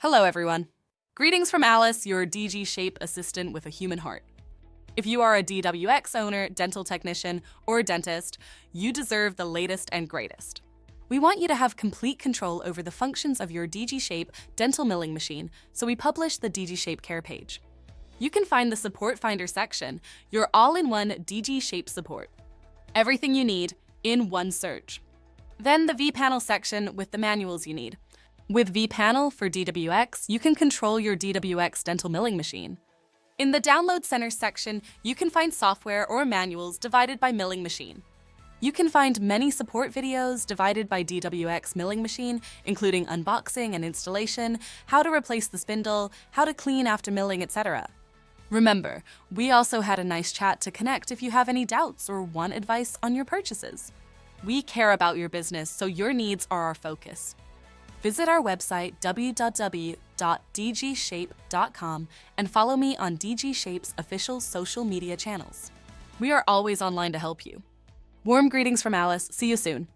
Hello, everyone. Greetings from Alice, your DGSHAPE assistant with a human heart. If you are a DWX owner, dental technician, or dentist, you deserve the latest and greatest. We want you to have complete control over the functions of your DGSHAPE dental milling machine, so we publish the DGSHAPE Care page. You can find the Support Finder section, your all-in-one DGSHAPE support. Everything you need in one search. Then the vPanel section with the manuals you need. With vPanel for DWX, you can control your DWX dental milling machine. In the Download Center section, you can find software or manuals divided by milling machine. You can find many support videos divided by DWX milling machine, including unboxing and installation, how to replace the spindle, how to clean after milling, etc. Remember, we also had a nice chat to connect if you have any doubts or want advice on your purchases. We care about your business, so your needs are our focus. Visit our website, www.dgshape.com, and follow me on DGSHAPE's official social media channels. We are always online to help you. Warm greetings from Alice. See you soon.